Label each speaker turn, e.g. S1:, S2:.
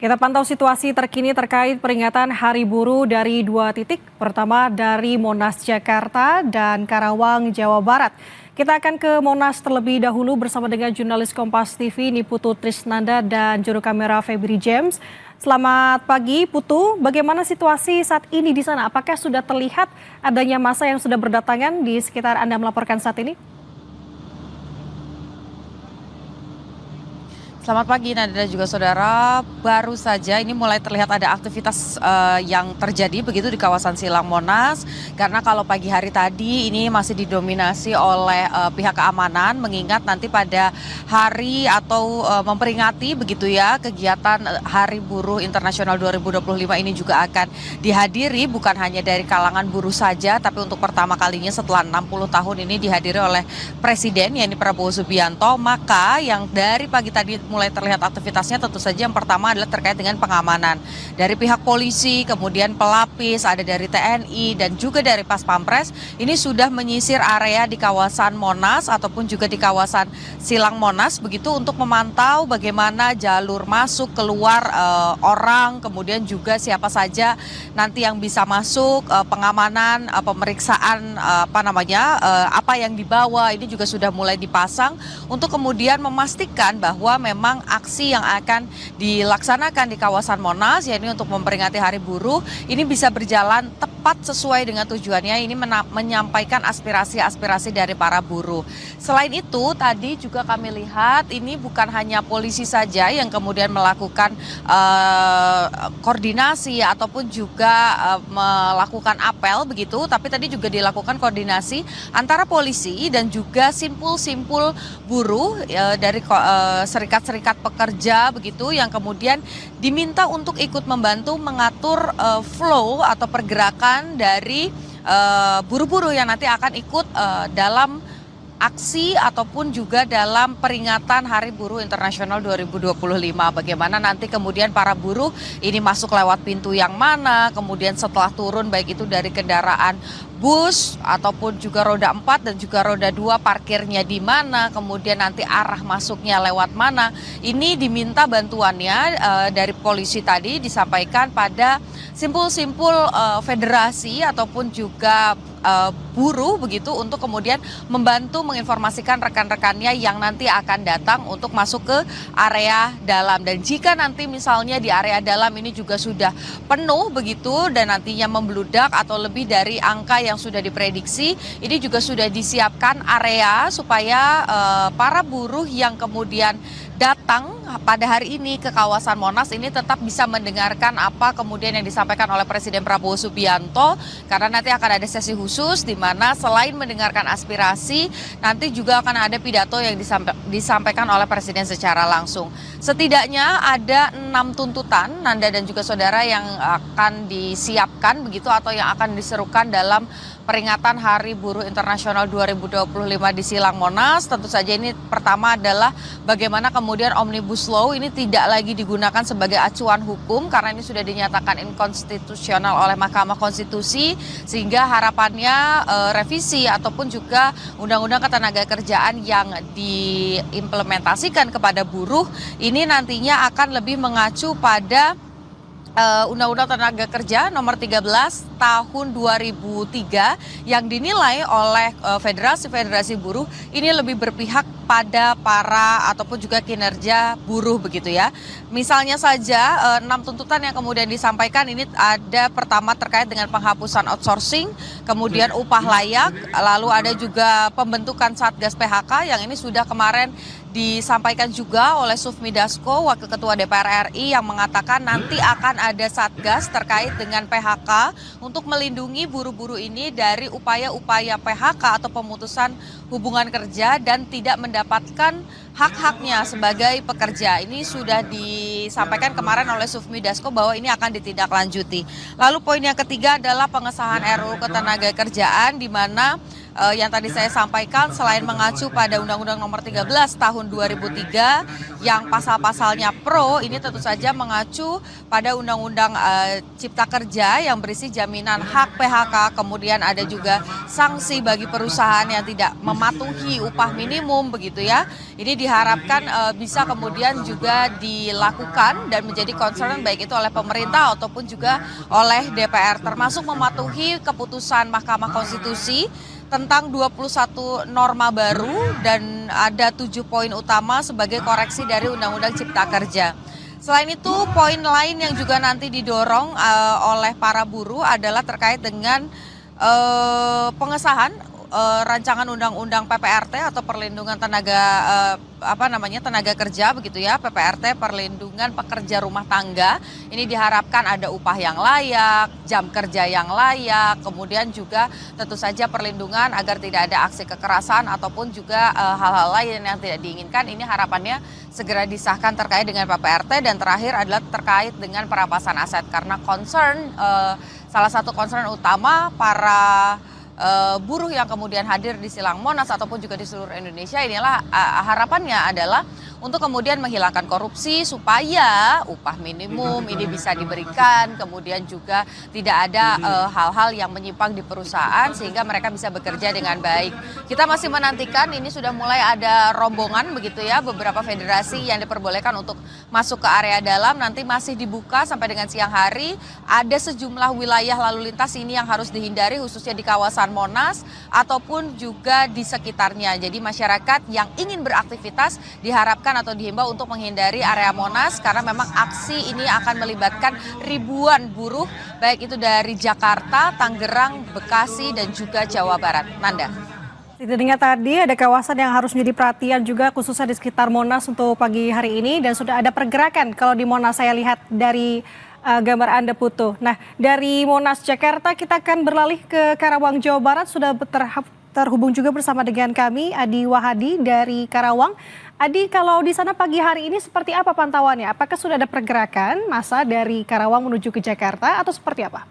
S1: Kita pantau situasi terkini terkait peringatan Hari Buruh dari dua titik, pertama dari Monas, Jakarta dan Karawang, Jawa Barat. Kita akan ke Monas terlebih dahulu bersama dengan jurnalis Kompas TV Niputu Trisnanda dan juru kamera Febri James. Selamat pagi Putu, bagaimana situasi saat ini di sana? Apakah sudah terlihat adanya massa yang sudah berdatangan di sekitar Anda melaporkan saat ini?
S2: Selamat pagi Nanda dan juga saudara, baru saja ini mulai terlihat ada aktivitas yang terjadi begitu di kawasan Silang Monas. Karena kalau pagi hari tadi ini masih didominasi oleh pihak keamanan, mengingat nanti pada hari atau memperingati begitu ya kegiatan Hari Buruh Internasional 2025 ini juga akan dihadiri bukan hanya dari kalangan buruh saja, tapi untuk pertama kalinya setelah 60 tahun ini dihadiri oleh Presiden yaitu Prabowo Subianto. Maka yang dari pagi tadi mulai terlihat aktivitasnya tentu saja yang pertama adalah terkait dengan pengamanan dari pihak polisi, kemudian pelapis, ada dari TNI dan juga dari Pas Pampres. Ini sudah menyisir area di kawasan Monas ataupun juga di kawasan Silang Monas begitu untuk memantau bagaimana jalur masuk keluar orang, kemudian juga siapa saja nanti yang bisa masuk, pengamanan, pemeriksaan apa yang dibawa ini juga sudah mulai dipasang untuk kemudian memastikan bahwa memang aksi yang akan dilaksanakan di kawasan Monas, yakni untuk memperingati Hari Buruh, ini bisa berjalan tepat sesuai dengan tujuannya, ini menyampaikan aspirasi-aspirasi dari para buruh. Selain itu, tadi juga kami lihat ini bukan hanya polisi saja yang kemudian melakukan koordinasi ataupun juga melakukan apel begitu, tapi tadi juga dilakukan koordinasi antara polisi dan juga simpul-simpul buruh dari serikat-serikat pekerja begitu yang kemudian diminta untuk ikut membantu mengatur flow atau pergerakan dari buruh-buruh yang nanti akan ikut dalam aksi ataupun juga dalam peringatan Hari Buruh Internasional 2025. Bagaimana nanti kemudian para buruh ini masuk lewat pintu yang mana, kemudian setelah turun baik itu dari kendaraan bus ataupun juga roda 4 dan juga roda 2 parkirnya di mana, kemudian nanti arah masuknya lewat mana. Ini diminta bantuannya dari polisi tadi disampaikan pada simpul-simpul federasi ataupun juga buruh begitu untuk kemudian membantu menginformasikan rekan-rekannya yang nanti akan datang untuk masuk ke area dalam. Dan jika nanti misalnya di area dalam ini juga sudah penuh begitu dan nantinya membludak atau lebih dari angka yang sudah diprediksi, ini juga sudah disiapkan area supaya para buruh yang kemudian datang pada hari ini ke kawasan Monas ini tetap bisa mendengarkan apa kemudian yang disampaikan oleh Presiden Prabowo Subianto, karena nanti akan ada sesi khusus di mana selain mendengarkan aspirasi nanti juga akan ada pidato yang disampaikan oleh Presiden secara langsung. Setidaknya ada 6 tuntutan Nanda dan juga saudara yang akan disiapkan begitu atau yang akan diserukan dalam peringatan Hari Buruh Internasional 2025 di Silang Monas. Tentu saja ini pertama adalah bagaimana kemudian Omnibus Law ini tidak lagi digunakan sebagai acuan hukum karena ini sudah dinyatakan inkonstitusional oleh Mahkamah Konstitusi, sehingga harapannya revisi ataupun juga Undang-Undang Ketenagakerjaan yang diimplementasikan kepada buruh ini nantinya akan lebih mengacu pada Undang-Undang Tenaga Kerja nomor 13 tahun 2003 yang dinilai oleh federasi-federasi buruh ini lebih berpihak pada para ataupun juga kinerja buruh begitu ya. Misalnya saja 6 tuntutan yang kemudian disampaikan ini ada pertama terkait dengan penghapusan outsourcing, kemudian upah layak, lalu ada juga pembentukan Satgas PHK yang ini sudah kemarin disampaikan juga oleh Sufmi Dasko, Wakil Ketua DPR RI, yang mengatakan nanti akan ada Satgas terkait dengan PHK untuk melindungi buruh-buruh ini dari upaya-upaya PHK atau pemutusan hubungan kerja dan tidak mendapatkan hak-haknya sebagai pekerja. Ini sudah disampaikan kemarin oleh Sufmi Dasko bahwa ini akan ditindaklanjuti. Lalu poin yang ketiga adalah pengesahan RUU Ketenagakerjaan di mana yang tadi saya sampaikan, selain mengacu pada Undang-Undang Nomor 13 Tahun 2003 yang pasal-pasalnya pro, ini tentu saja mengacu pada Undang-Undang Cipta Kerja yang berisi jaminan hak PHK, kemudian ada juga sanksi bagi perusahaan yang tidak mematuhi upah minimum begitu ya. Ini diharapkan bisa kemudian juga dilakukan dan menjadi concern baik itu oleh pemerintah ataupun juga oleh DPR, termasuk mematuhi keputusan Mahkamah Konstitusi tentang 21 norma baru dan ada 7 poin utama sebagai koreksi dari Undang-Undang Cipta Kerja. Selain itu, poin lain yang juga nanti didorong oleh para buruh adalah terkait dengan pengesahan rancangan undang-undang PPRT atau perlindungan tenaga kerja begitu ya, PPRT perlindungan pekerja rumah tangga. Ini diharapkan ada upah yang layak, jam kerja yang layak, kemudian juga tentu saja perlindungan agar tidak ada aksi kekerasan ataupun juga hal-hal lain yang tidak diinginkan. Ini harapannya segera disahkan terkait dengan PPRT, dan terakhir adalah terkait dengan perampasan aset karena salah satu concern utama para buruh yang kemudian hadir di Silang Monas ataupun juga di seluruh Indonesia inilah harapannya adalah untuk kemudian menghilangkan korupsi supaya upah minimum ini bisa diberikan, kemudian juga tidak ada hal-hal yang menyimpang di perusahaan sehingga mereka bisa bekerja dengan baik. Kita masih menantikan, ini sudah mulai ada rombongan begitu ya, beberapa federasi yang diperbolehkan untuk masuk ke area dalam, nanti masih dibuka sampai dengan siang hari. Ada sejumlah wilayah lalu lintas ini yang harus dihindari khususnya di kawasan Monas ataupun juga di sekitarnya. Jadi masyarakat yang ingin beraktivitas diharapkan atau dihimbau untuk menghindari area Monas karena memang aksi ini akan melibatkan ribuan buruh baik itu dari Jakarta, Tangerang, Bekasi dan juga Jawa Barat. Nanda.
S1: Setidaknya tadi ada kawasan yang harus menjadi perhatian juga khususnya di sekitar Monas untuk pagi hari ini, dan sudah ada pergerakan kalau di Monas saya lihat dari gambar Anda Putu. Nah, dari Monas Jakarta kita akan beralih ke Karawang Jawa Barat, sudah terhubung juga bersama dengan kami Adi Wahadi dari Karawang. Adi, kalau di sana pagi hari ini seperti apa pantauannya? Apakah sudah ada pergerakan massa dari Karawang menuju ke Jakarta atau seperti apa?